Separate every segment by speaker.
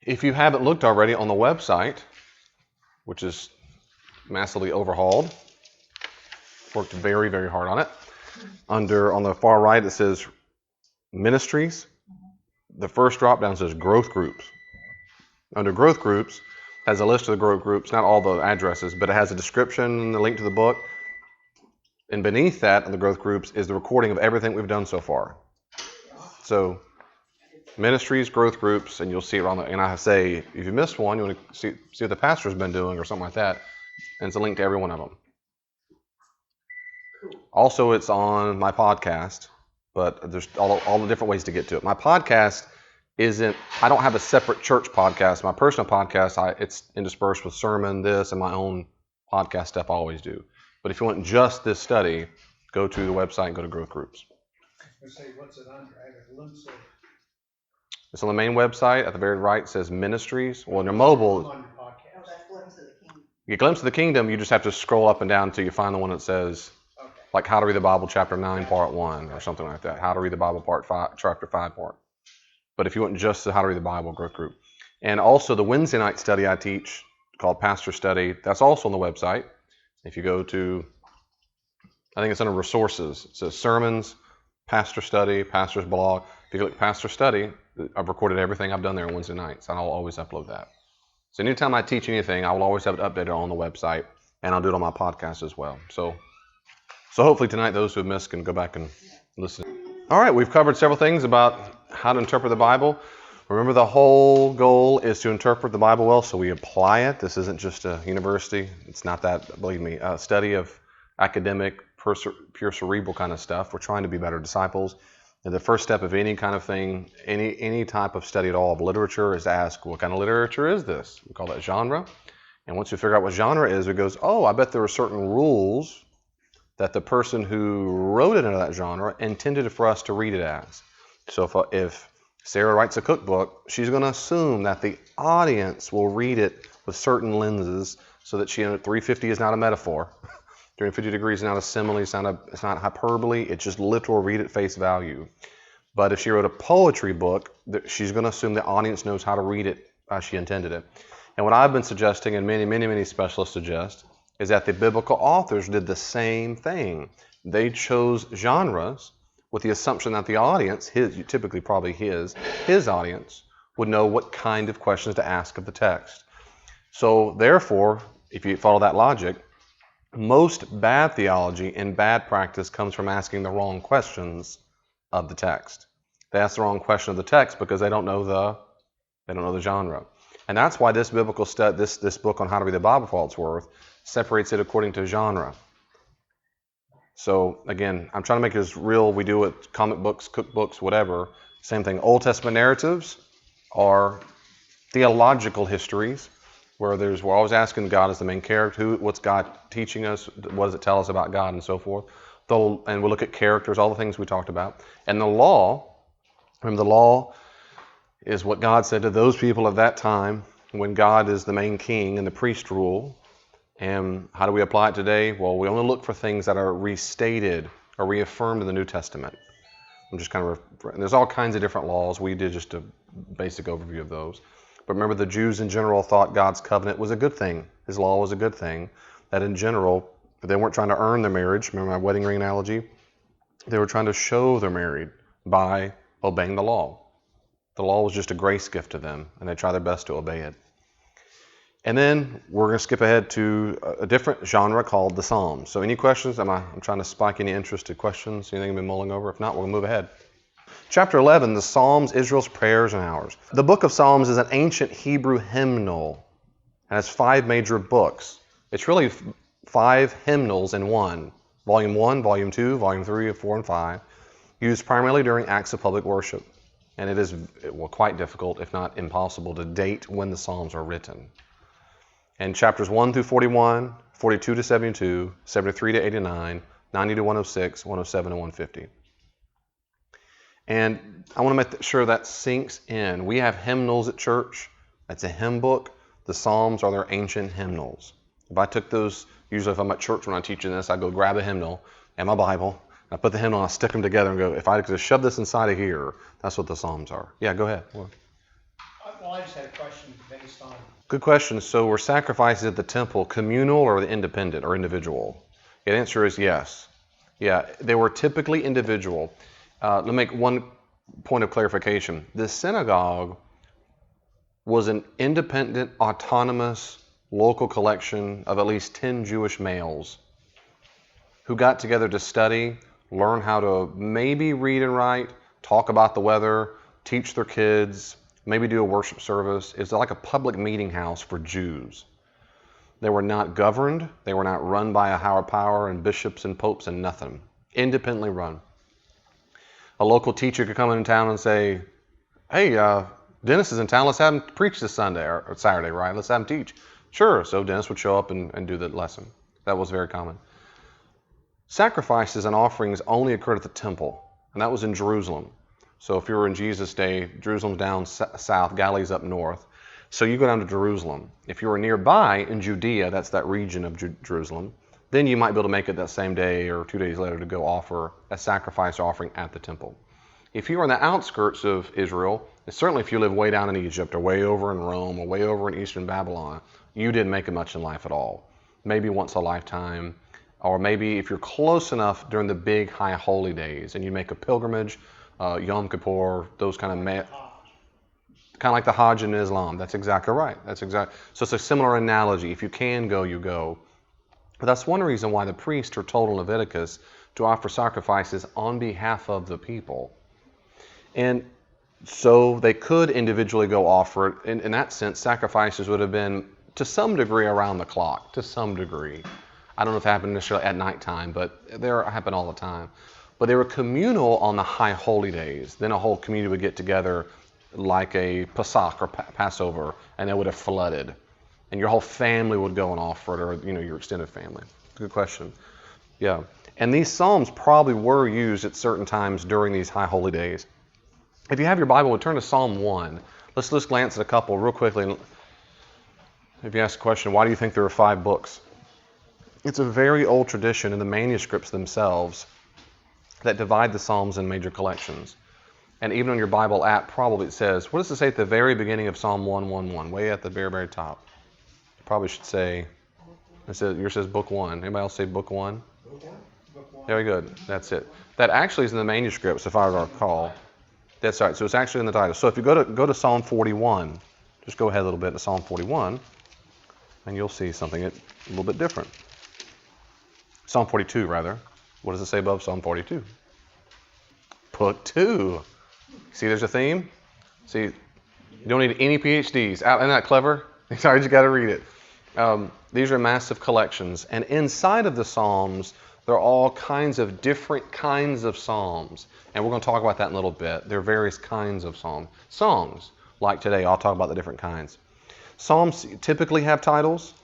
Speaker 1: If you haven't looked already on the website, which is massively overhauled, worked very, very hard on it. On the far right, it says Ministries. The first drop down says Growth Groups. Under Growth Groups, has a list of the growth groups, not all the addresses, but it has a description and the link to the book. And beneath that, in the growth groups, is the recording of everything we've done so far. So, Ministries, growth groups, and you'll see it on the, and I say, if you missed one, you want to see what the pastor's been doing or something like that, and it's a link to every one of them. Also, it's on my podcast, but there's all the different ways to get to it. My podcast I don't have a separate church podcast. My personal podcast, it's interspersed with sermon, this, and my own podcast stuff I always do. But if you want just this study, go to the website and go to growth groups.
Speaker 2: What's it under? I have a glimpse of.
Speaker 1: It's on the main website. At the very right, it says Ministries. Well, on your mobile,
Speaker 2: On your podcast.
Speaker 3: That's Glimpse of the Kingdom.
Speaker 1: you Glimpse of the Kingdom, you just have to scroll up and down until you find the one that says, like How to Read the Bible, Chapter 9, Part 1, or something like that. How to Read the Bible, Chapter 5, Part. But if you want just the How to Read the Bible growth group. And also the Wednesday night study I teach, called Pastor Study, that's also on the website. If you go to, I think it's under Resources. It says Sermons, Pastor Study, Pastor's Blog. If you click Pastor Study, I've recorded everything I've done there on Wednesday nights, and I'll always upload that. So anytime I teach anything, I will always have it updated on the website, and I'll do it on my podcast as well. So hopefully tonight those who have missed can go back and listen. All right, we've covered several things about how to interpret the Bible. Remember, the whole goal is to interpret the Bible well, so we apply it. This isn't just a university. It's not that, believe me, a study of academic, pure cerebral kind of stuff. We're trying to be better disciples. And the first step of any kind of thing, any type of study at all of literature is to ask, what kind of literature is this? We call that genre. And once you figure out what genre is, it goes, oh, I bet there are certain rules that the person who wrote it into that genre intended for us to read it as. So if Sarah writes a cookbook, she's going to assume that the audience will read it with certain lenses so that 350 is not a metaphor. 350 degrees is not a simile, it's not hyperbole, it's just literal, read at face value. But if she wrote a poetry book, she's going to assume the audience knows how to read it as she intended it. And what I've been suggesting, and many specialists suggest, is that the biblical authors did the same thing. They chose genres with the assumption that the audience, typically probably his audience, would know what kind of questions to ask of the text. So therefore, if you follow that logic, most bad theology and bad practice comes from asking the wrong questions of the text. They ask the wrong question of the text because they don't know the genre. And that's why this biblical study, this book on how to read the Bible for all it's worth, separates it according to genre. So again, I'm trying to make it as real we do with comic books, cookbooks, whatever. Same thing. Old Testament narratives are theological histories where we're always asking God as the main character, what's God teaching us, what does it tell us about God, and so forth. And we'll look at characters, all the things we talked about. And the law, remember the law is what God said to those people at that time when God is the main king and the priest rule. And how do we apply it today? Well, we only look for things that are restated or reaffirmed in the New Testament. I'm just and there's all kinds of different laws. We did just a basic overview of those. But remember, the Jews in general thought God's covenant was a good thing. His law was a good thing. That in general, they weren't trying to earn their marriage. Remember my wedding ring analogy? They were trying to show they're married by obeying the law. The law was just a grace gift to them, and they try their best to obey it. And then we're going to skip ahead to a different genre called the Psalms. So any questions? I'm trying to spike any interested questions, anything you've been mulling over? If not, we'll move ahead. Chapter 11, the Psalms, Israel's prayers and ours. The book of Psalms is an ancient Hebrew hymnal, and has 5 major books. It's really 5 hymnals in one. Volume 1, Volume 2, Volume 3, 4, and 5, used primarily during acts of public worship. And it is quite difficult, if not impossible, to date when the Psalms are written. And chapters 1 through 41, 42 to 72, 73 to 89, 90 to 106, 107 to 150. And I want to make sure that sinks in. We have hymnals at church. That's a hymn book. The Psalms are their ancient hymnals. If I took those, usually if I'm at church when I'm teaching this, I go grab a hymnal and my Bible. I put the hymnal and I stick them together and go, if I could just shove this inside of here, that's what the Psalms are. Yeah, go ahead.
Speaker 2: Well, I just had a question based on,
Speaker 1: Good question. So were sacrifices at the temple communal or independent or individual? The answer is yes. Yeah, they were typically individual. Let me make one point of clarification. The synagogue was an independent, autonomous, local collection of at least 10 Jewish males who got together to study, learn how to maybe read and write, talk about the weather, teach their kids, maybe do a worship service. It's like a public meeting house for Jews. They were not governed. They were not run by a higher power and bishops and popes and nothing. Independently run. A local teacher could come into town and say, hey, Dennis is in town. Let's have him preach this Sunday or Saturday, right? Let's have him teach. Sure. So Dennis would show up and do the lesson. That was very common. Sacrifices and offerings only occurred at the temple, and that was in Jerusalem. So if you were in Jesus' day, Jerusalem's down south, Galilee's up north. So you go down to Jerusalem. If you were nearby in Judea, that's that region of Jerusalem, then you might be able to make it that same day or 2 days later to go offer a sacrifice offering at the temple. If you were on the outskirts of Israel, and certainly if you live way down in Egypt or way over in Rome or way over in Eastern Babylon, you didn't make it much in life at all. Maybe once a lifetime, or maybe if you're close enough during the big high holy days and you make a pilgrimage, Yom Kippur, those kind of like the Hajj in Islam. That's exactly right. So it's a similar analogy. If you can go, you go. But that's one reason why the priests are told in Leviticus to offer sacrifices on behalf of the people. And so they could individually go offer it. In that sense, sacrifices would have been to some degree around the clock, to some degree. I don't know if it happened necessarily at nighttime, but they happen all the time. But they were communal on the high holy days. Then a whole community would get together like a Pesach or Passover, and they would have flooded. And your whole family would go and offer it, or your extended family. Good question. Yeah. And these psalms probably were used at certain times during these high holy days. If you have your Bible, we'll turn to Psalm 1. Let's just glance at a couple real quickly. If you ask the question, why do you think there are 5 books? It's a very old tradition in the manuscripts themselves that divide the Psalms in major collections. And even on your Bible app, probably it says, what does it say at the very beginning of Psalm 111, way at the very, very top? It probably should say, yours says Book 1. Anybody else say Book 1?
Speaker 2: Book 1.
Speaker 1: Very good. That's it. That actually is in the manuscripts, if I recall. That's right. So it's actually in the title. So if you go to Psalm 41, just go ahead a little bit to Psalm 41, and you'll see something a little bit different. Psalm 42, rather. What does it say above Psalm 42? Book 2. See, there's a theme. See, you don't need any PhDs. Isn't that clever? Sorry, you just got to read it. These are massive collections, and inside of the Psalms, there are all kinds of different kinds of psalms, and we're going to talk about that in a little bit. There are various kinds of psalms. Songs, like today, I'll talk about the different kinds. Psalms typically have titles,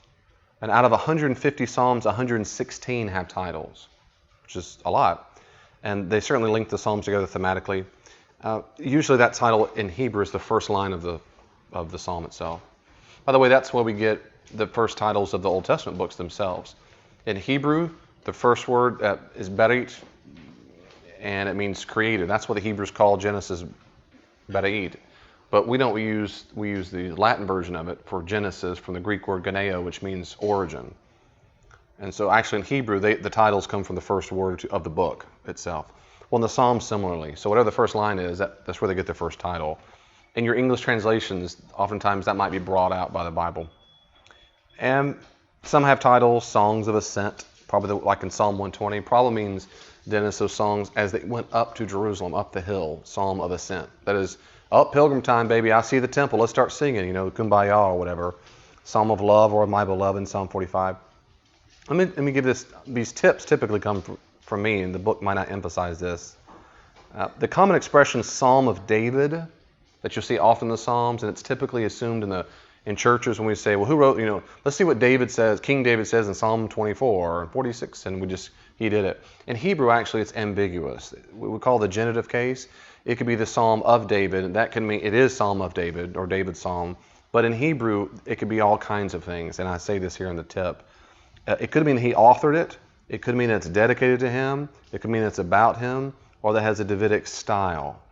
Speaker 1: and out of 150 psalms, 116 have titles, which is a lot. And they certainly link the psalms together thematically. Usually that title in Hebrew is the first line of the psalm itself. By the way, that's where we get the first titles of the Old Testament books themselves. In Hebrew, the first word is Bereit, and it means created. That's what the Hebrews call Genesis, Bereit. But we use the Latin version of it for Genesis from the Greek word geneo, which means origin. And so actually in Hebrew, the titles come from the first word of the book itself. Well, in the Psalms similarly. So whatever the first line is, that's where they get the first title. In your English translations, oftentimes that might be brought out by the Bible. And some have titles, Songs of Ascent, probably like in Psalm 120. Probably means, Dennis, those songs as they went up to Jerusalem, up the hill, Psalm of Ascent. That is, pilgrim time, baby, I see the temple, let's start singing, Kumbaya or whatever. Psalm of Love or My Beloved in Psalm 45. Let me give these tips typically come from me, and the book might not emphasize this. The common expression Psalm of David that you'll see often in the Psalms, and it's typically assumed in churches when we say, well, who wrote, let's see what David says, King David says in Psalm 24 or 46, and he did it. In Hebrew, actually, it's ambiguous. We call the genitive case. It could be the Psalm of David, and that can mean it is Psalm of David or David's Psalm. But in Hebrew, it could be all kinds of things, and I say this here in the tip. It could mean he authored it. It could mean it's dedicated to him. It could mean it's about him, or that has a Davidic style,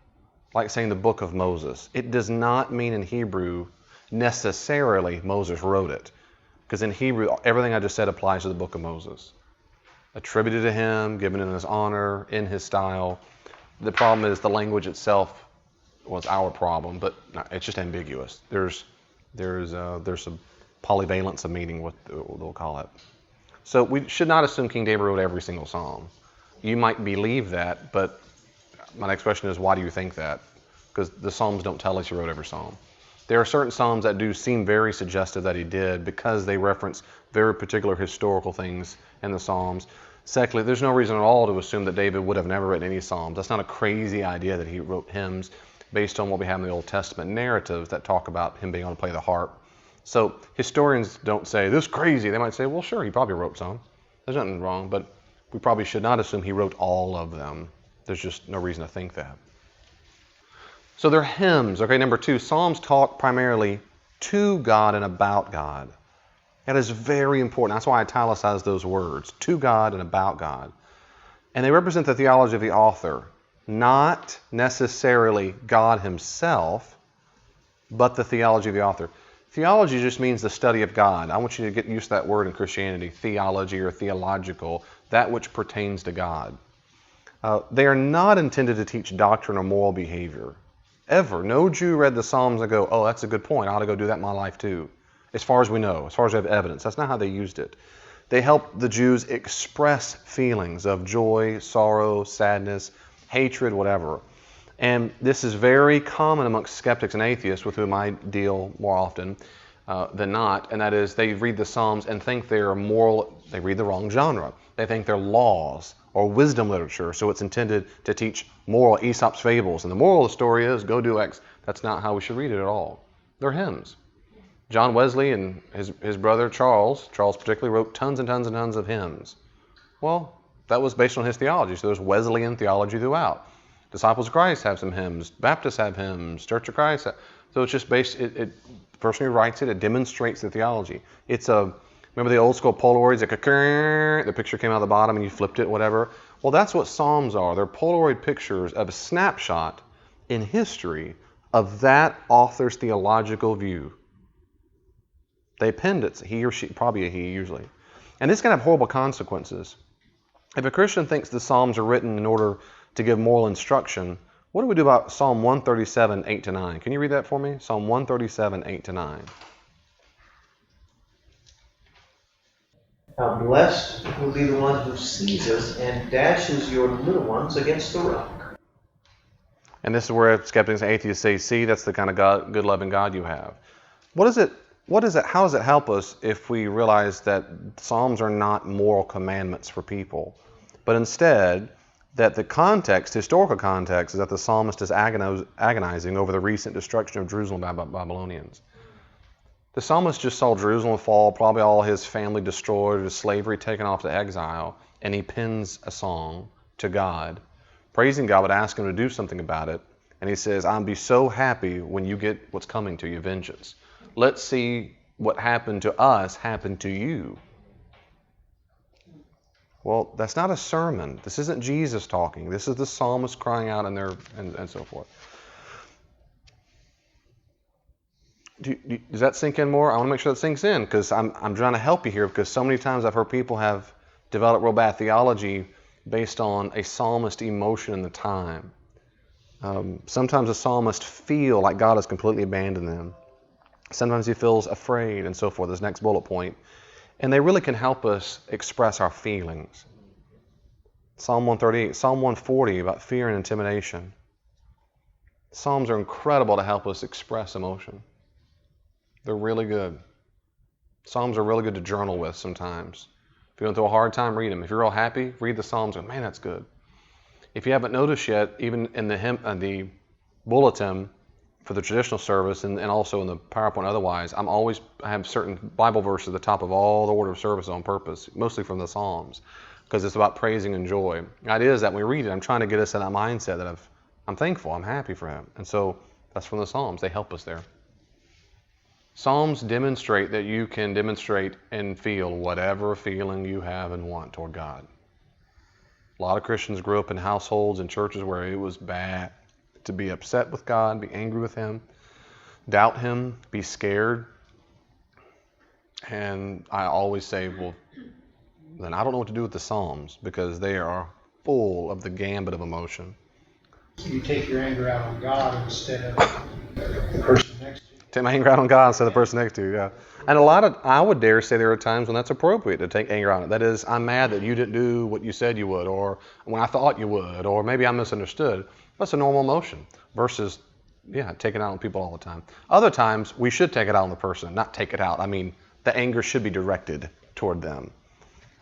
Speaker 1: like saying the book of Moses. It does not mean in Hebrew necessarily Moses wrote it. Because in Hebrew, everything I just said applies to the book of Moses. Attributed to him, given in his honor, in his style. The problem is the language itself was our problem, but it's just ambiguous. There's some polyvalence of meaning, what they'll call it. So we should not assume King David wrote every single psalm. You might believe that, but my next question is, why do you think that? Because the Psalms don't tell us he wrote every psalm. There are certain psalms that do seem very suggestive that he did because they reference very particular historical things in the Psalms. Secondly, there's no reason at all to assume that David would have never written any psalms. That's not a crazy idea that he wrote hymns based on what we have in the Old Testament narratives that talk about him being able to play the harp. So historians don't say, this is crazy. They might say, well, sure, he probably wrote some. There's nothing wrong, but we probably should not assume he wrote all of them. There's just no reason to think that. So they're hymns. Okay, number 2, Psalms talk primarily to God and about God. That is very important. That's why I italicize those words, to God and about God. And they represent the theology of the author, not necessarily God himself, but the theology of the author. Theology just means the study of God. I want you to get used to that word in Christianity, theology or theological, that which pertains to God. They are not intended to teach doctrine or moral behavior. Ever. No Jew read the Psalms and go, oh, that's a good point. I ought to go do that in my life too. As far as we know, as far as we have evidence. That's not how they used it. They help the Jews express feelings of joy, sorrow, sadness, hatred, whatever. And this is very common amongst skeptics and atheists, with whom I deal more often than not, and that is they read the Psalms and think they're moral. They read the wrong genre. They think they're laws or wisdom literature, so it's intended to teach moral Aesop's fables. And the moral of the story is, go do X. That's not how we should read it at all. They're hymns. John Wesley and his brother Charles particularly wrote tons and tons and tons of hymns. Well, that was based on his theology, so there's Wesleyan theology throughout. Disciples of Christ have some hymns. Baptists have hymns. Church of Christ. So it's just based, the person who writes it demonstrates the theology. Remember the old school Polaroids, the picture came out of the bottom and you flipped it, whatever? Well, that's what Psalms are. They're Polaroid pictures of a snapshot in history of that author's theological view. They append it, he or she, probably a he usually. And this can have horrible consequences. If a Christian thinks the Psalms are written in order to give moral instruction, what do we do about Psalm 137, 8-9? Can you read that for me? Psalm 137, 8-9.
Speaker 3: How blessed will be the one who sees us and dashes your little ones against the rock.
Speaker 1: And this is where skeptics and atheists say, see, that's the kind of God, good, loving God you have. How does it help us if we realize that Psalms are not moral commandments for people, but instead that the context, historical context, is that the psalmist is agonizing over the recent destruction of Jerusalem by Babylonians. The psalmist just saw Jerusalem fall, probably all his family destroyed, his slavery taken off to exile, and he pens a song to God, praising God, would ask him to do something about it. And he says, I'll be so happy when you get what's coming to you, vengeance. Let's see what happened to us happen to you. Well, that's not a sermon. This isn't Jesus talking. This is the psalmist crying out and so forth. Does that sink in more? I want to make sure that sinks in, because I'm trying to help you here, because so many times I've heard people have developed real bad theology based on a psalmist emotion in the time. Sometimes a psalmist feel like God has completely abandoned them. Sometimes he feels afraid and so forth, this next bullet point. And they really can help us express our feelings. Psalm 138, Psalm 140 about fear and intimidation. Psalms are incredible to help us express emotion. They're really good. Psalms are really good to journal with sometimes. If you're going through a hard time, read them. If you're real happy, read the Psalms and man, that's good. If you haven't noticed yet, even in the bulletin for the traditional service and also in the PowerPoint otherwise, I have certain Bible verses at the top of all the order of service on purpose, mostly from the Psalms, because it's about praising and joy. The idea is that when we read it, I'm trying to get us in that mindset that I'm thankful, I'm happy for Him. And so that's from the Psalms. They help us there. Psalms demonstrate that you can demonstrate and feel whatever feeling you have and want toward God. A lot of Christians grew up in households and churches where it was bad. to be upset with God, be angry with Him, doubt Him, be scared. And I always say, well, then I don't know what to do with the Psalms, because they are full of the gambit of emotion.
Speaker 2: So you take your anger out on God instead of the person next to you.
Speaker 1: Take my anger out on God instead of the person next to you, yeah. And I would dare say there are times when that's appropriate to take anger out. That is, I'm mad that you didn't do what you said you would, or when I thought you would, or maybe I misunderstood. That's a normal emotion versus, taking it out on people all the time. Other times, we should take it out on the person, not take it out. I mean, the anger should be directed toward them.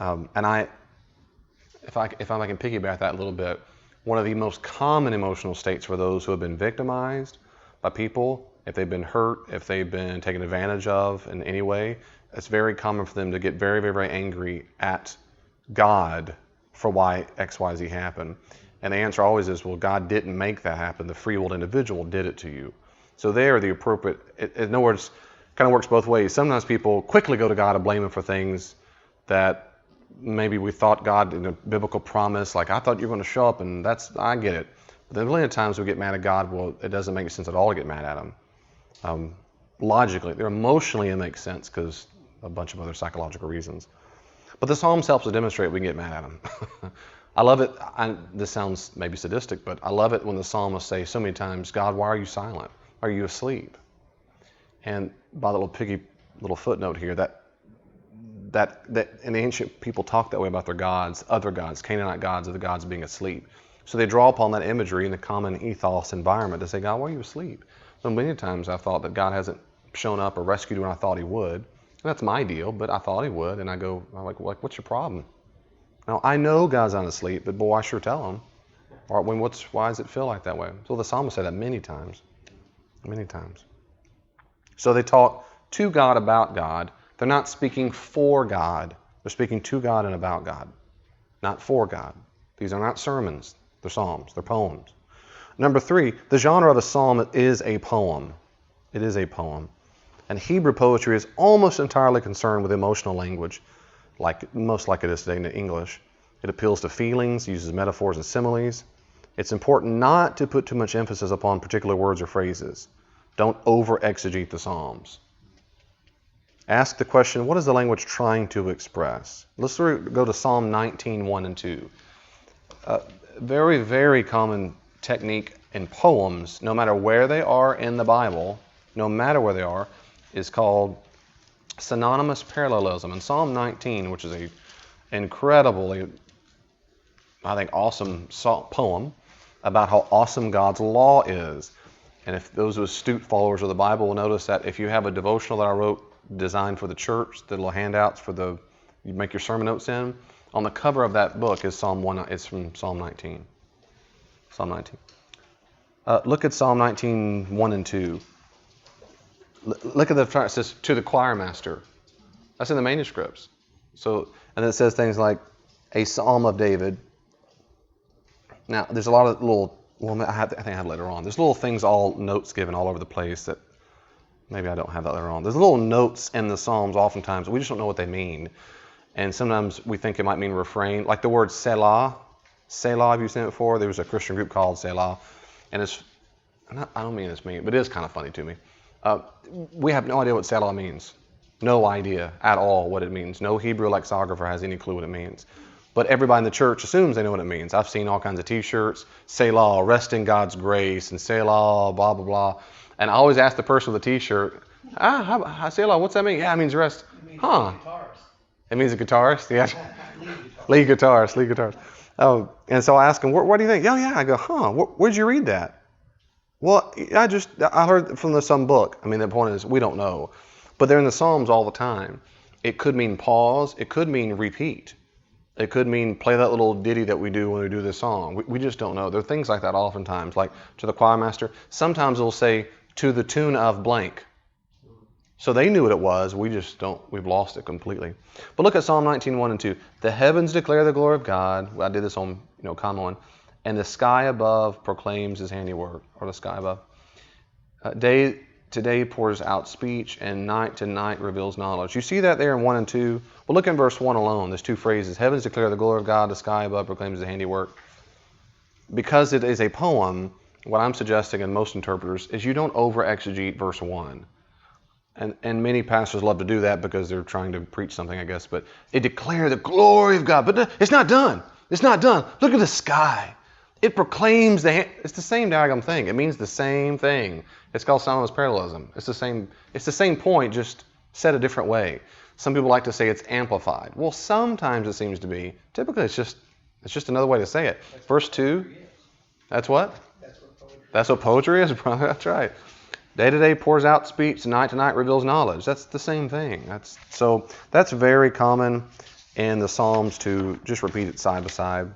Speaker 1: If I can piggyback that a little bit, one of the most common emotional states for those who have been victimized by people, if they've been hurt, if they've been taken advantage of in any way, it's very common for them to get very, very, very angry at God for why X, Y, Z happened. And the answer always is, well, God didn't make that happen. The free willed individual did it to you. So there, the appropriate, in other words, kind of works both ways. Sometimes people quickly go to God and blame Him for things that maybe we thought God in a biblical promise, like I thought you were going to show up, and I get it. But then plenty of times we get mad at God, well, it doesn't make sense at all to get mad at Him. Logically, emotionally it makes sense because a bunch of other psychological reasons. But the Psalms helps to demonstrate we can get mad at Him. I love it. This sounds maybe sadistic, but I love it when the psalmists say so many times, God, why are you silent? Are you asleep? And by the little footnote here, that in the ancient people talk that way about their gods, other gods, Canaanite gods, or the gods being asleep. So they draw upon that imagery in the common ethos environment to say, God, why are you asleep? So many times I've thought that God hasn't shown up or rescued when I thought He would. And that's my deal, but I thought He would. And I'm like, what's your problem? Now, I know God's not asleep, but boy, I sure tell Him. Or why does it feel like that way? So the psalmist said that many times. Many times. So they talk to God about God. They're not speaking for God. They're speaking to God and about God, not for God. These are not sermons. They're psalms. They're poems. Number 3, the genre of a psalm is a poem. It is a poem. And Hebrew poetry is almost entirely concerned with emotional language, most like it is today in English. It appeals to feelings, uses metaphors and similes. It's important not to put too much emphasis upon particular words or phrases. Don't over-exegete the Psalms. Ask the question, what is the language trying to express? Let's go to Psalm 19, 1 and 2. Very, very common technique in poems, no matter where they are in the Bible, is called synonymous parallelism. In Psalm 19, which is an incredibly, I think, awesome poem about how awesome God's law is. And if those astute followers of the Bible will notice that if you have a devotional that I wrote designed for the church, the little handouts you make your sermon notes in, on the cover of that book is it's from Psalm 19. Psalm 19. Look at Psalm 19, 1 and 2. Look at it says, to the choir master. That's in the manuscripts. So, and it says things like, a psalm of David. Now, there's a lot of I think I have later on. There's little things, notes given all over the place that maybe I don't have that later on. There's little notes in the Psalms oftentimes. We just don't know what they mean. And sometimes we think it might mean refrain. Like the word Selah. Selah, have you seen it before? There was a Christian group called Selah. And I don't mean this mean, but it is kind of funny to me. We have no idea what Selah means. No idea at all what it means. No Hebrew lexicographer has any clue what it means. But everybody in the church assumes they know what it means. I've seen all kinds of t-shirts, Selah, rest in God's grace, and Selah, blah, blah, blah. And I always ask the person with the t-shirt, Selah, what's that mean? Yeah, it means rest.
Speaker 2: It means
Speaker 1: It means a guitarist? Yeah. Lead guitarist. Oh, and so I ask him, what do you think? Yeah. I go, where'd you read that? Well, I heard from some book. I mean, the point is, we don't know. But they're in the Psalms all the time. It could mean pause. It could mean repeat. It could mean play that little ditty that we do when we do this song. We just don't know. There are things like that oftentimes, like to the choir master. Sometimes it'll say, to the tune of blank. So they knew what it was. We've lost it completely. But look at Psalm 19, 1 and 2. The heavens declare the glory of God. I did this on, common one. And the sky above proclaims His handiwork, or the sky above. Day to day pours out speech, and night to night reveals knowledge. You see that there in 1 and 2? Well, look in verse 1 alone. There's 2 phrases. Heavens declare the glory of God, the sky above proclaims His handiwork. Because it is a poem, what I'm suggesting, and most interpreters, is you don't over-exegete verse 1. And many pastors love to do that because they're trying to preach something, I guess. But it declares the glory of God. But it's not done. It's not done. Look at the sky. It proclaims it's the same daggum thing. It means the same thing. It's called synonymous parallelism. It's the same point, just said a different way. Some people like to say it's amplified. Well, sometimes it seems to be. Typically, it's just another way to say it. Verse 2, that's what? That's what poetry is, brother. That's right. Day to day pours out speech, night to night reveals knowledge. That's the same thing. That's very common in the Psalms to just repeat it side by side.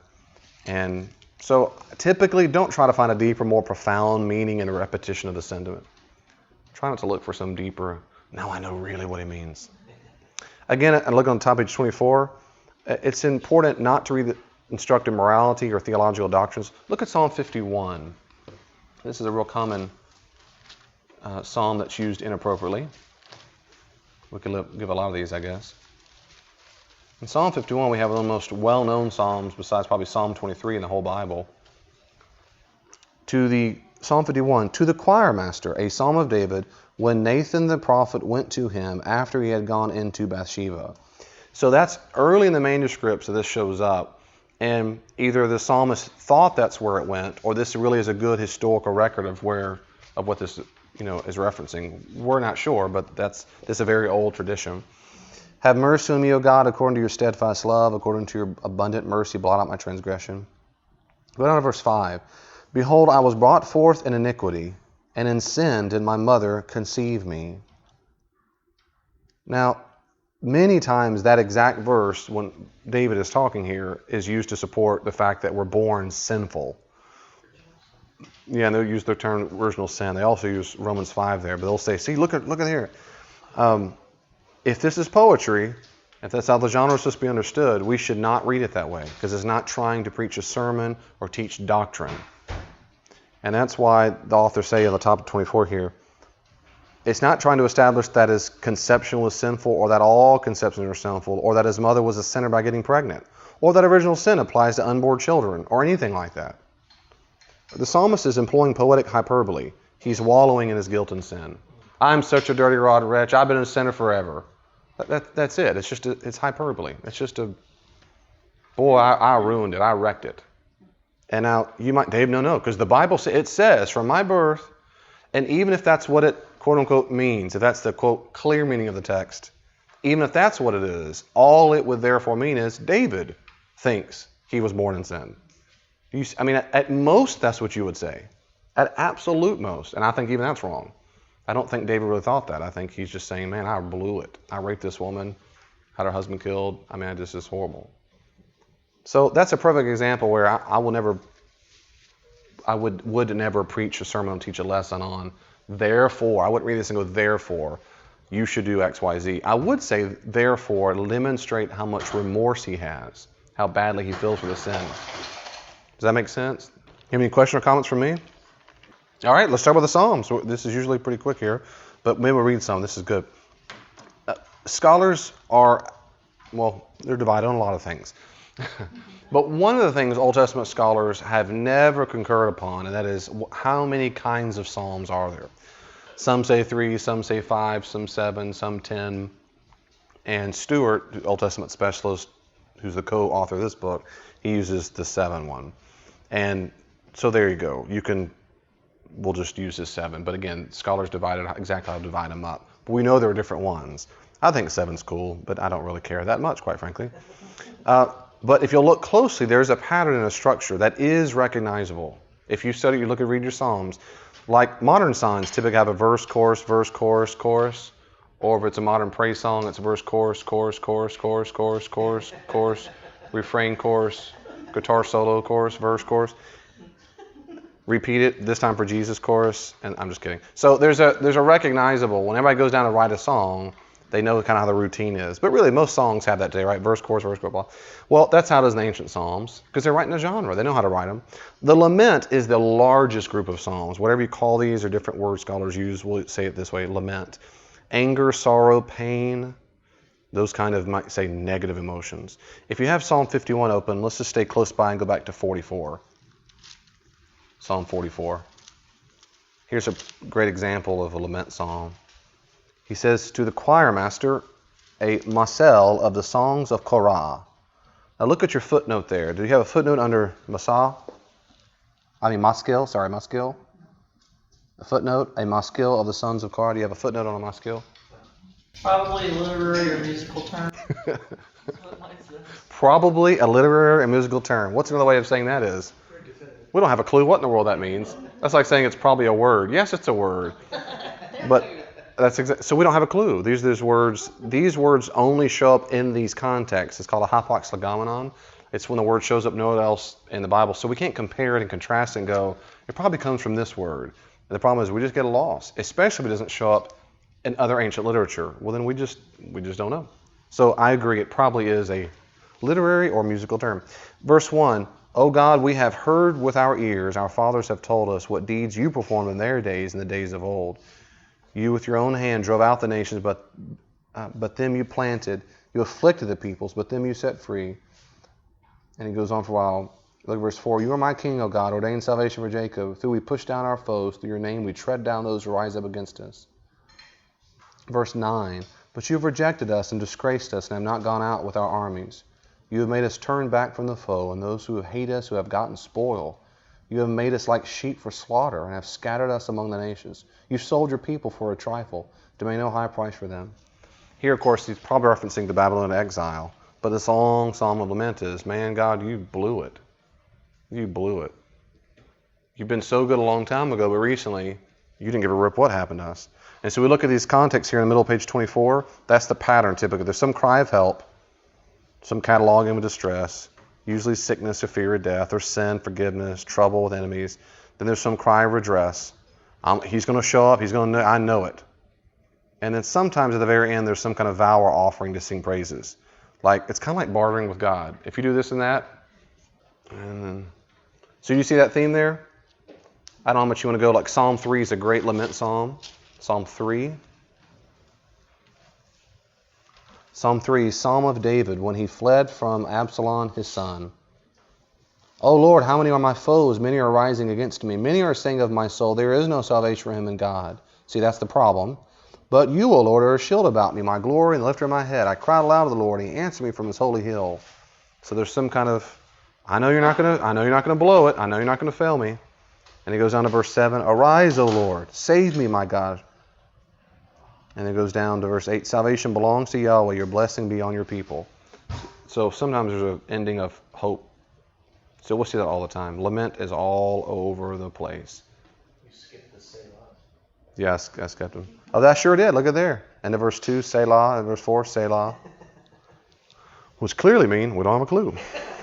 Speaker 1: And so typically don't try to find a deeper, more profound meaning in a repetition of the sentiment. Try not to look for some deeper, now I know really what he means. Again, and look on top of page 24, it's important not to read the instructive morality or theological doctrines. Look at Psalm 51. This is a real common psalm that's used inappropriately. We could give a lot of these, I guess. In Psalm 51, we have one of the most well-known psalms, besides probably Psalm 23 in the whole Bible. Psalm 51, to the choir master, a psalm of David, when Nathan the prophet went to him after he had gone into Bathsheba. So that's early in the manuscripts that this shows up, and either the psalmist thought that's where it went, or this really is a good historical record of what this is referencing. We're not sure, but this is a very old tradition. Have mercy on me, O God, according to your steadfast love, according to your abundant mercy, blot out my transgression. Go down to verse 5. Behold, I was brought forth in iniquity, and in sin did my mother conceive me. Now, many times that exact verse, when David is talking here, is used to support the fact that we're born sinful. Yeah, and they'll use the term original sin. They also use Romans 5 there, but they'll say, see, look at here. If this is poetry, if that's how the genre is supposed to be understood, we should not read it that way, because it's not trying to preach a sermon or teach doctrine. And that's why the authors say on the top of 24 here, it's not trying to establish that his conception was sinful, or that all conceptions are sinful, or that his mother was a sinner by getting pregnant, or that original sin applies to unborn children, or anything like that. The psalmist is employing poetic hyperbole. He's wallowing in his guilt and sin. I'm such a dirty, rotten wretch. I've been a sinner forever. That's it. It's hyperbole. It's just I ruined it. I wrecked it. And now you might, Dave, no, because the Bible says from my birth, and even if that's what it quote unquote means, if that's the quote clear meaning of the text, even if that's what it is, all it would therefore mean is David thinks he was born in sin. At most that's what you would say. At absolute most. And I think even that's wrong. I don't think David really thought that. I think he's just saying, man, I blew it. I raped this woman, had her husband killed. This is horrible. So that's a perfect example where I would never preach a sermon and teach a lesson on, therefore, I wouldn't read this and go, therefore, you should do X, Y, Z. I would say, therefore, demonstrate how much remorse he has, how badly he feels for the sin. Does that make sense? You have any questions or comments from me? All right, let's start with the Psalms. This is usually pretty quick here, but maybe we'll read some. This is good. Scholars they're divided on a lot of things. But one of the things Old Testament scholars have never concurred upon, and that is how many kinds of Psalms are there. Some say 3, some say 5, some 7, some 10. And Stewart, the Old Testament specialist, who's the co-author of this book, he uses the 7 one. And so there you go. We'll just use this 7. But again, scholars divided exactly how to divide them up. But we know there are different ones. I think 7's cool, but I don't really care that much, quite frankly. But if you'll look closely, there's a pattern and a structure that is recognizable. If you study, you read your Psalms, like modern songs typically have a verse, chorus, chorus. Or if it's a modern praise song, it's a verse, chorus, refrain, chorus, guitar solo, chorus, verse, chorus. Repeat it, this time for Jesus, chorus, and I'm just kidding. So there's a recognizable, when everybody goes down to write a song, they know kind of how the routine is. But really, most songs have that today, right? Verse, chorus, blah. Well, that's how it is in the ancient Psalms, because they're writing a genre. They know how to write them. The lament is the largest group of Psalms. Whatever you call these, or different words scholars use, we'll say it this way, lament. Anger, sorrow, pain, those kind of, might say, negative emotions. If you have Psalm 51 open, let's just stay close by and go back to 44. Psalm 44. Here's a great example of a lament psalm. He says to the choir master, a masel of the songs of Korah. Now look at your footnote there. Do you have a footnote under maskil? A footnote, a maskil of the sons of Korah. Do you have a footnote on a maskil?
Speaker 4: Probably literary or musical term.
Speaker 1: Probably a literary and musical term. What's another way of saying that is? We don't have a clue what in the world that means. That's like saying it's probably a word. Yes, it's a word. But so we don't have a clue. These words only show up in these contexts. It's called a hapax legomenon. It's when the word shows up nowhere else in the Bible. So we can't compare it and contrast it and go, it probably comes from this word. And the problem is we just get lost, especially if it doesn't show up in other ancient literature. Well, then we just don't know. So I agree, it probably is a literary or musical term. Verse 1, O God, we have heard with our ears, our fathers have told us what deeds you performed in their days, in the days of old. You with your own hand drove out the nations, but them you planted. You afflicted the peoples, but them you set free. And he goes on for a while. Look at verse 4. You are my king, O God, ordained salvation for Jacob. Through we push down our foes, through your name we tread down those who rise up against us. Verse 9. But you have rejected us and disgraced us and have not gone out with our armies. You have made us turn back from the foe, and those who hate us who have gotten spoil. You have made us like sheep for slaughter, and have scattered us among the nations. You sold your people for a trifle, demand no high price for them. Here, of course, he's probably referencing the Babylon exile. But this long psalm of lament is, man, God, you blew it. You blew it. You've been so good a long time ago, but recently, you didn't give a rip what happened to us. And so we look at these contexts here in the middle of page 24. That's the pattern typically. There's some cry of help, some cataloging of distress, usually sickness or fear of death, or sin, forgiveness, trouble with enemies. Then there's some cry of redress. He's going to show up. He's going to know. I know it. And then sometimes at the very end, there's some kind of vow or offering to sing praises. Like, it's kind of like bartering with God. If you do this and that, and then... So you see that theme there? I don't know how much you want to go. Like Psalm 3 is a great lament psalm. Psalm 3. Psalm 3, Psalm of David, when he fled from Absalom, his son. O Lord, how many are my foes? Many are rising against me. Many are saying of my soul, there is no salvation for him in God. See, that's the problem. But you, O Lord, are a shield about me, my glory and the lifter of my head. I cried aloud to the Lord, and he answered me from his holy hill. So there's some kind of, I know you're not going to blow it. I know you're not going to fail me. And he goes down to verse 7, Arise, O Lord, save me, my God. And it goes down to verse 8, Salvation belongs to Yahweh, your blessing be on your people. So sometimes there's an ending of hope. So we'll see that all the time. Lament is all over the place.
Speaker 3: You skipped the Selah.
Speaker 1: Yes, I skipped them. Oh, that sure did. Look at there. And in verse 2, Selah. And verse 4, Selah. Which clearly mean we don't have a clue.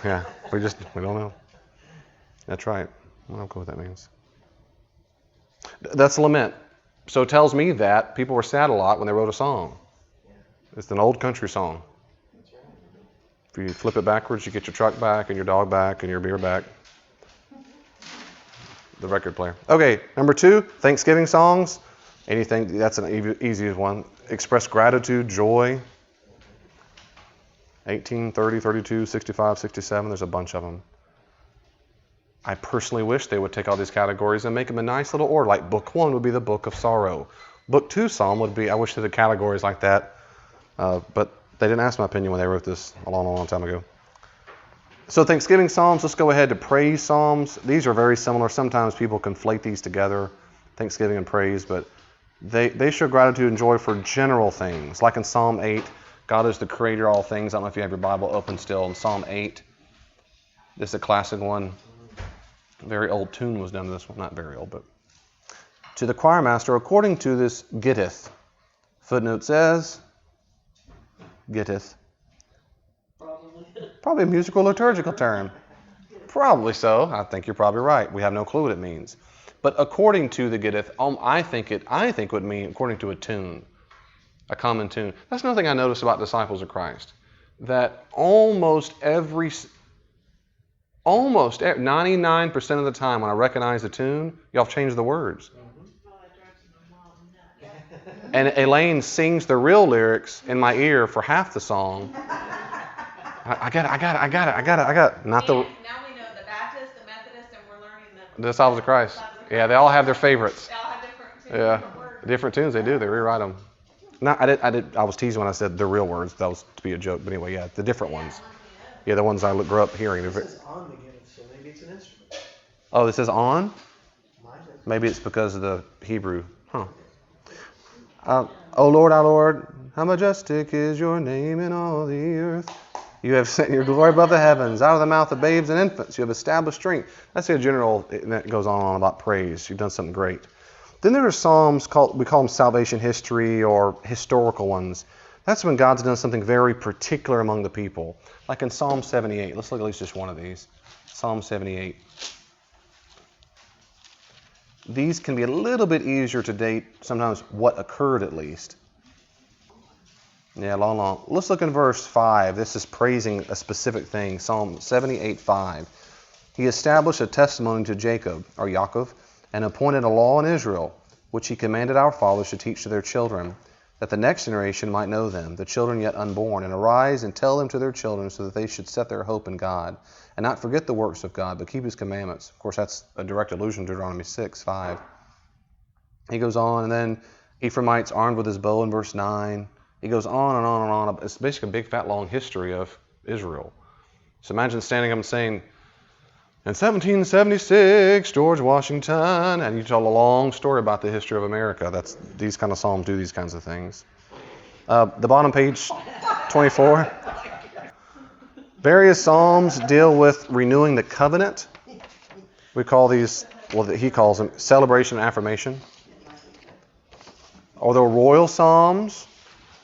Speaker 1: Yeah, we don't know. That's right. I don't know what that means. That's lament. So it tells me that people were sad a lot when they wrote a song. It's an old country song. If you flip it backwards, you get your truck back and your dog back and your beer back. The record player. Okay, number 2, Thanksgiving songs. Anything, that's an easiest one. Express gratitude, joy. 18, 30, 32, 65, 67, there's a bunch of them. I personally wish they would take all these categories and make them a nice little order. Like book 1 would be the book of sorrow. Book 2 psalm would be, I wish they had categories like that. But they didn't ask my opinion when they wrote this a long, long time ago. So Thanksgiving psalms, let's go ahead to praise psalms. These are very similar. Sometimes people conflate these together, Thanksgiving and praise, but they show gratitude and joy for general things. Like in Psalm 8, God is the creator of all things. I don't know if you have your Bible open still. In Psalm 8, this is a classic one. A very old tune was done to this one. Not very old, but. To the choir master, according to this gittith. Footnote says, gittith. Probably a musical liturgical term. Probably so. I think you're probably right. We have no clue what it means. But according to the gittith, I think it would mean according to a tune, a common tune. That's another thing I noticed about disciples of Christ, that almost 99% of the time when I recognize the tune, y'all change the words. And Elaine sings the real lyrics in my ear for half the song. I got it. Not the.
Speaker 5: Now we know the Baptist, the Methodist, and we're learning the
Speaker 1: Disciples of Christ. Yeah, they all have their favorites.
Speaker 5: They all have
Speaker 1: Yeah, different tunes they do. They rewrite them. No, I was teasing when I said the real words. That was to be a joke. But anyway, yeah, the different ones. Yeah, the ones I grew up hearing.
Speaker 3: It says on the beginning, so maybe it's an instrument.
Speaker 1: Oh, this says on?
Speaker 3: Mine does.
Speaker 1: Maybe it's because of the Hebrew. Huh. O Lord, our Lord, how majestic is your name in all the earth. You have sent your glory above the heavens. Out of the mouth of babes and infants, you have established strength. That's a general that goes on and on about praise. You've done something great. Then there are psalms we call them salvation history or historical ones. That's when God's done something very particular among the people. Like in Psalm 78. Let's look at least just one of these. Psalm 78. These can be a little bit easier to date, sometimes what occurred at least. Yeah, long. Let's look in verse 5. This is praising a specific thing. Psalm 78:5. He established a testimony to Jacob, or Yaakov, and appointed a law in Israel, which he commanded our fathers to teach to their children, that the next generation might know them, the children yet unborn, and arise and tell them to their children, so that they should set their hope in God, and not forget the works of God, but keep his commandments. Of course, that's a direct allusion to Deuteronomy 6:5. He goes on, and then Ephraimites armed with his bow in verse 9. He goes on and on and on. It's basically a big, fat, long history of Israel. So imagine standing up and saying, in 1776, George Washington, and you tell a long story about the history of America. These kind of psalms do these kinds of things. The bottom page, 24. Various psalms deal with renewing the covenant. We call these, he calls them celebration and affirmation. Or the royal psalms,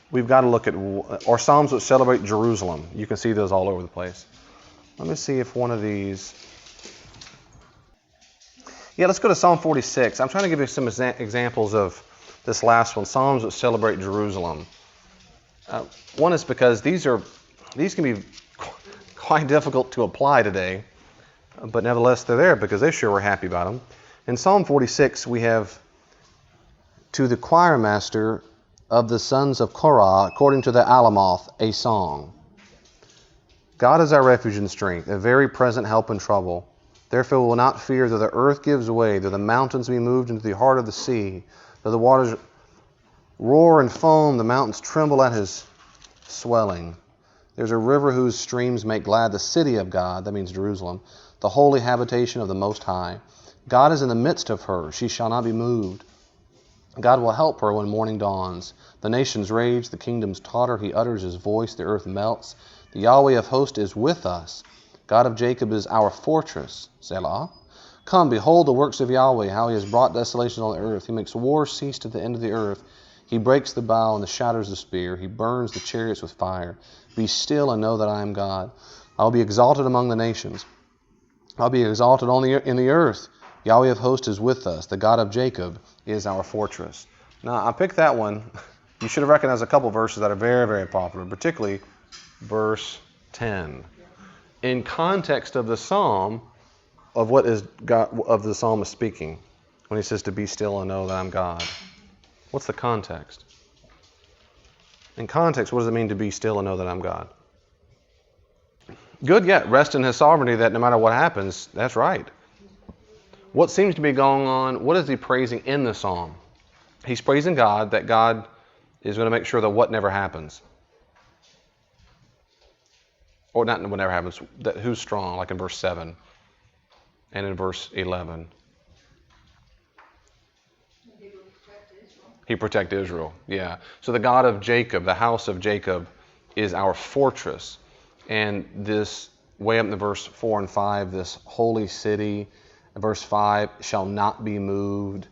Speaker 1: we've got to look at, or psalms that celebrate Jerusalem. You can see those all over the place. Let me see if one of these. Yeah, let's go to Psalm 46. I'm trying to give you some examples of this last one, psalms that celebrate Jerusalem. One is because these can be quite difficult to apply today, but nevertheless they're there because they sure were happy about them. In Psalm 46, we have, to the choir master of the sons of Korah, according to the Alamoth, a song. God is our refuge and strength, a very present help in trouble. Therefore we will not fear, though the earth gives way, though the mountains be moved into the heart of the sea, though the waters roar and foam, the mountains tremble at his swelling. There's a river whose streams make glad the city of God, that means Jerusalem, the holy habitation of the Most High. God is in the midst of her, she shall not be moved. God will help her when morning dawns. The nations rage, the kingdoms totter, he utters his voice, the earth melts. The Yahweh of hosts is with us. God of Jacob is our fortress. Selah. Come, behold the works of Yahweh, how he has brought desolation on the earth. He makes war cease to the end of the earth. He breaks the bow and shatters the spear. He burns the chariots with fire. Be still and know that I am God. I will be exalted among the nations. I will be exalted in the earth. Yahweh of hosts is with us. The God of Jacob is our fortress. Now, I picked that one. You should have recognized a couple verses that are very, very popular, particularly verse 10. In context of the psalm, of what is God, of the psalmist speaking, when he says to be still and know that I'm God. What's the context? In context, what does it mean to be still and know that I'm God? Good, yeah, rest in his sovereignty that no matter what happens, that's right. What seems to be going on, what is he praising in the psalm? He's praising God, that God is going to make sure that what never happens. Or not what never happens, that who's strong, like in verse 7 and in verse 11. He protect Israel, yeah. So the God of Jacob, the house of Jacob, is our fortress. And this, way up in the verse 4 and 5, this holy city, verse 5, shall not be moved.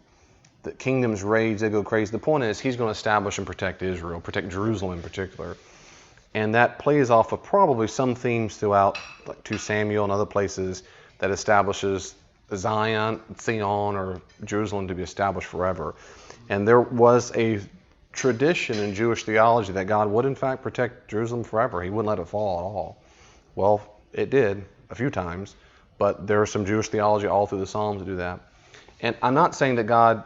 Speaker 1: The kingdoms rage, they go crazy. The point is, he's going to establish and protect Israel, protect Jerusalem in particular. And that plays off of probably some themes throughout, like 2 Samuel and other places, that establishes Zion, or Jerusalem to be established forever. And there was a tradition in Jewish theology that God would in fact protect Jerusalem forever. He wouldn't let it fall at all. Well, it did a few times, but there is some Jewish theology all through the Psalms to do that. And I'm not saying that God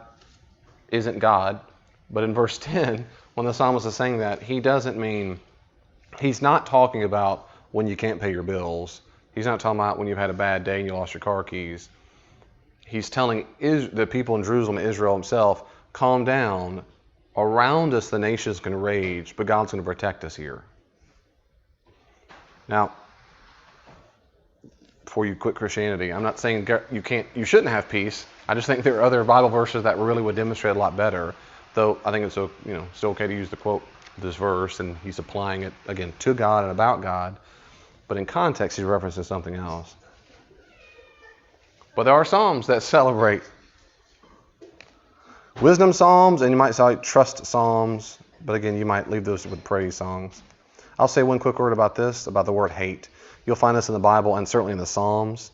Speaker 1: isn't God, but in verse 10, when the psalmist is saying that, he doesn't mean, he's not talking about when you can't pay your bills. He's not talking about when you've had a bad day and you lost your car keys. He's telling the people in Jerusalem, Israel himself, calm down. Around us, the nation's going to rage, but God's going to protect us here. Now, before you quit Christianity, I'm not saying you shouldn't have peace. I just think there are other Bible verses that really would demonstrate a lot better. Though I think it's still okay to use the quote this verse, and he's applying it again to God and about God, but in context he's referencing something else. But there are psalms that celebrate wisdom psalms, and you might say trust psalms, but again you might leave those with praise songs. I'll say one quick word about this, about the word hate. You'll find this in the Bible and certainly in the Psalms.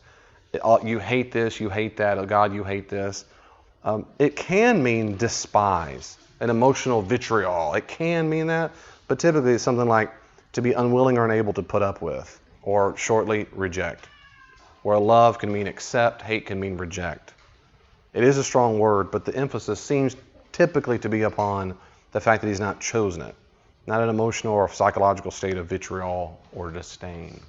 Speaker 1: You hate this, you hate that, oh God, you hate this. It can mean despise, an emotional vitriol. It can mean that, but typically it's something like to be unwilling or unable to put up with, or shortly, reject. Where love can mean accept, hate can mean reject. It is a strong word, but the emphasis seems typically to be upon the fact that he's not chosen it, not an emotional or psychological state of vitriol or disdain.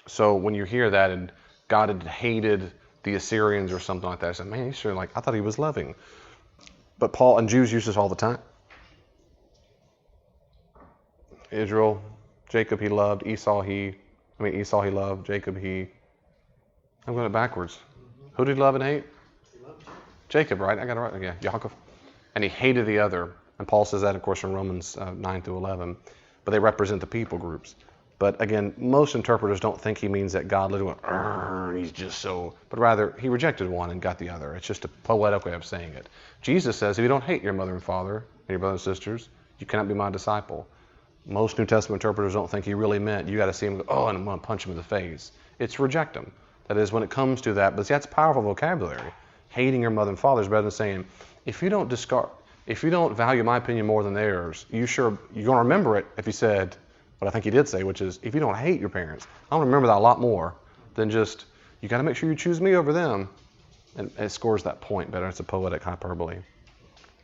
Speaker 1: So when you hear that and God had hated the Assyrians or something like that, I said, man, he's sure I thought he was loving. But Paul and Jews use this all the time. Israel, Jacob he loved, Esau he loved, Jacob he. I'm going backwards. Who did he love and hate? Jacob, right? I got it right. Yeah, Yaakov. And he hated the other. And Paul says that, of course, in Romans 9 through 11. But they represent the people groups. But again, most interpreters don't think he means that God literally went, he's just so, but rather he rejected one and got the other. It's just a poetic way of saying it. Jesus says, if you don't hate your mother and father and your brothers and sisters, you cannot be my disciple. Most New Testament interpreters don't think he really meant you got to see him go, and I'm going to punch him in the face. It's reject him. That is when it comes to that, but see, that's powerful vocabulary. Hating your mother and father is better than saying, if you don't value my opinion more than theirs, you're going to remember it if he said, what I think he did say, which is, if you don't hate your parents, I'm going to remember that a lot more than just, you got to make sure you choose me over them. And it scores that point better. It's a poetic hyperbole.